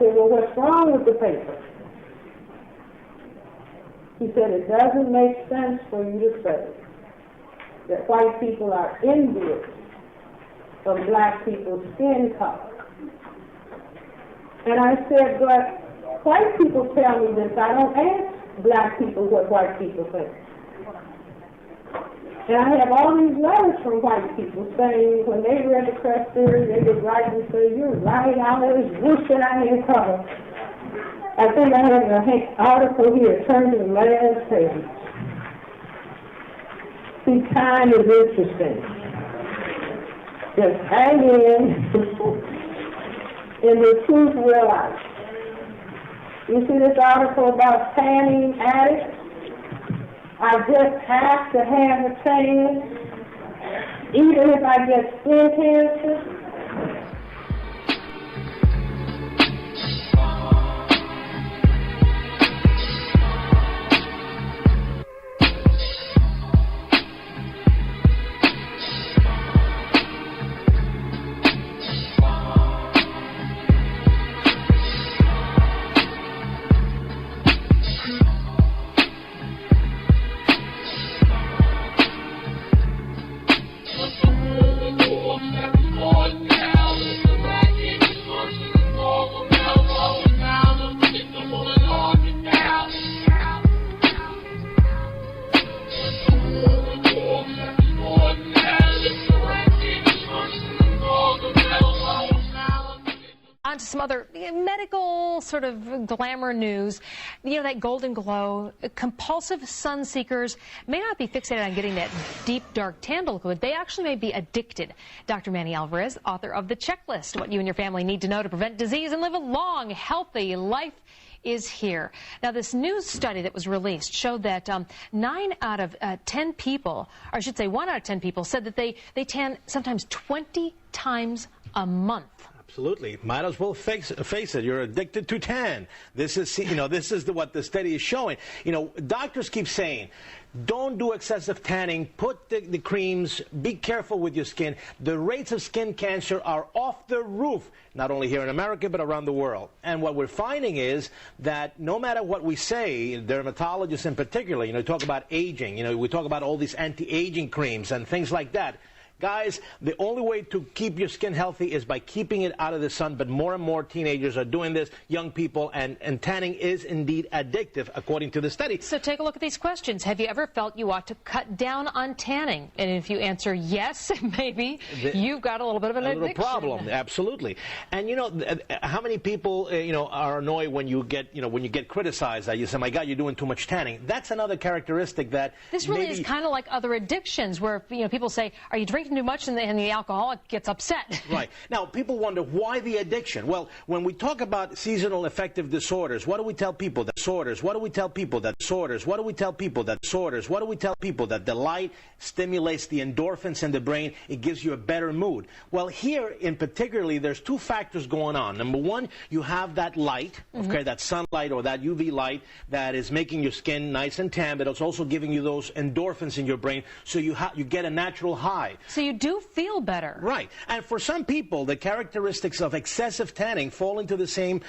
said, well, what's wrong with the paper? He said, it doesn't make sense for you to say that white people are envious of black people's skin color. And I said, but white people tell me this. I don't ask black people what white people think. And I have all these letters from white people saying when they read the press theory, they would write and say, you're right, I was wishing I had covered. I think I have an article here, turn to the last page. See, time is interesting. Just hang in, and the truth will out. You see this article about tanning addicts? I just have to have a tan, even if I get skin cancer. On to some other medical sort of glamour news. You know, that golden glow. Compulsive sun seekers may not be fixated on getting that deep, dark tan look, but they actually may be addicted. Dr. Manny Alvarez, author of The Checklist, What You and Your Family Need to Know to Prevent Disease and Live a Long, Healthy Life, is here. Now, this new study that was released showed that 9 out of 10 people, or I should say 1 out of 10 people, said that they tan sometimes 20 times a month. Absolutely. Might as well face it. You're addicted to tan. This is, this is what the study is showing. Doctors keep saying, don't do excessive tanning. Put the creams. Be careful with your skin. The rates of skin cancer are off the roof, not only here in America, but around the world. And what we're finding is that no matter what we say, dermatologists in particular, talk about aging. We talk about all these anti-aging creams and things like that. Guys, the only way to keep your skin healthy is by keeping it out of the sun, but more and more teenagers are doing this, young people, and tanning is indeed addictive, according to the study. So take a look at these questions. Have you ever felt you ought to cut down on tanning? And if you answer yes, maybe, you've got a little bit of an addiction. A little problem, absolutely. And how many people, are annoyed when you get criticized that you say, my God, you're doing too much tanning. That's another characteristic that this really is kind of like other addictions where, people say, are you drinking too much, and the alcoholic gets upset. Right. Now, people wonder, why the addiction? Well, when we talk about seasonal affective disorders, what do we tell people? Disorders. What do we tell people? That disorders. What do we tell people? That disorders. What do we tell people? That the light stimulates the endorphins in the brain. It gives you a better mood. Well, here in particularly, there's 2 factors going on. Number 1, you have that light, okay, that sunlight or that UV light that is making your skin nice and tan, but it's also giving you those endorphins in your brain, so you get a natural high. So you do feel better. Right. And for some people, the characteristics of excessive tanning fall into the same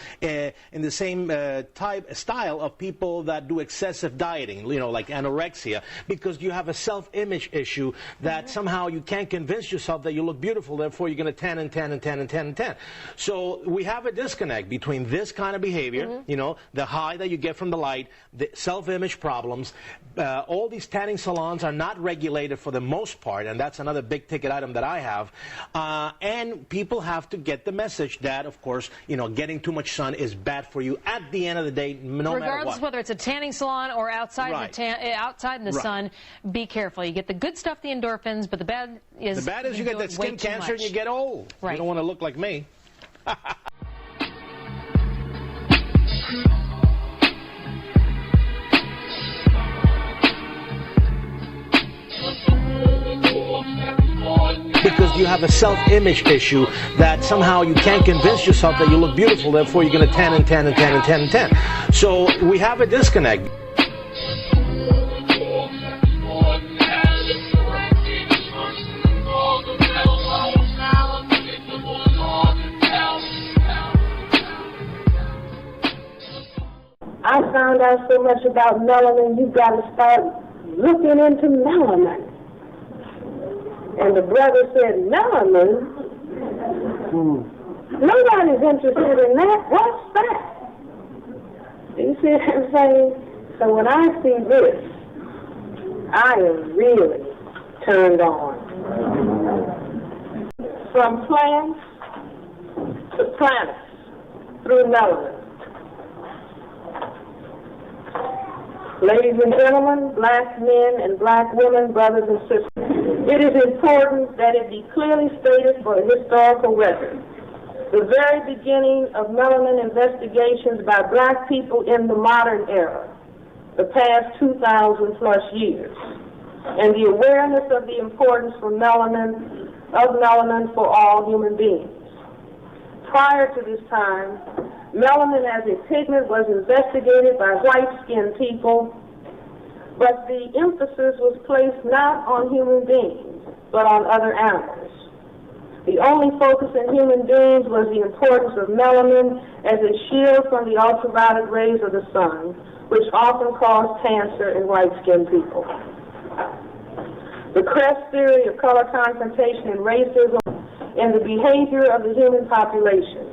style of people that do excessive dieting, like anorexia, because you have a self-image issue that somehow you can't convince yourself that you look beautiful, therefore you're going to tan and tan and tan and tan and tan. So we have a disconnect between this kind of behavior, the high that you get from the light, the self-image problems. All these tanning salons are not regulated for the most part, and that's another big ticket item that I have, and people have to get the message that, of course, getting too much sun is bad for you at the end of the day, no matter what. Regardless whether it's a tanning salon or outside, right. Outside in the sun, be careful. You get the good stuff, the endorphins, but the bad is you get that skin cancer and you get old. Right. You don't want to look like me. Because you have a self-image issue that somehow you can't convince yourself that you look beautiful, therefore you're going to tan and tan and tan and tan and tan. So we have a disconnect. I found out so much about melanin, you've got to start looking into melanin. And the brother said, melanin? Nobody's interested in that. What's that? You see what I'm saying? So when I see this, I am really turned on. From plants to planets through melanin. Ladies and gentlemen, black men and black women, brothers and sisters, it is important that it be clearly stated for a historical record. The very beginning of melanin investigations by black people in the modern era, the past 2,000 plus years, and the awareness of the importance of melanin for all human beings. Prior to this time, melanin as a pigment was investigated by white-skinned people, but the emphasis was placed not on human beings, but on other animals. The only focus in human beings was the importance of melanin as a shield from the ultraviolet rays of the sun, which often cause cancer in white-skinned people. The Crest theory of color confrontation and racism and the behavior of the human population.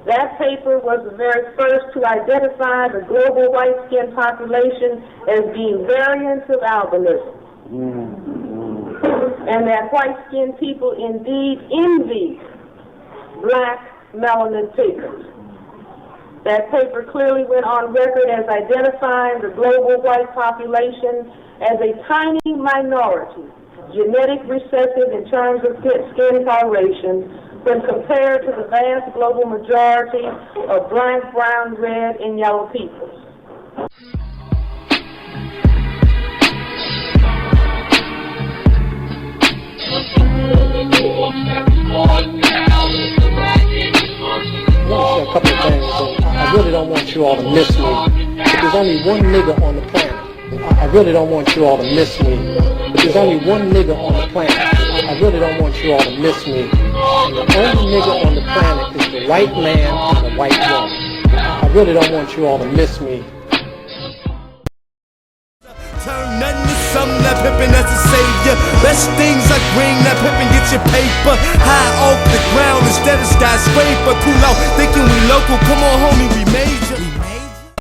That paper was the very first to identify the global white-skinned population as being variants of albinism. And that white-skinned people indeed envied black melanin pigment. That paper clearly went on record as identifying the global white population as a tiny minority, genetic recessive in terms of skin coloration, when compared to the vast global majority of black, brown, red, and yellow peoples. A couple of things. I really don't want you all to miss me. There's only one nigger on the planet. I really don't want you all to miss me. There's only one nigger on the planet. I really don't want you all to miss me. And the only nigger on the planet is the white man and the white woman. I really don't want you all to miss me. Turn nothing to something, that pimpin' as a savior. Best things like ring, that pimpin' get your paper. High off the ground instead of skyscraper. Cool out, thinking we local, come on homie, we major.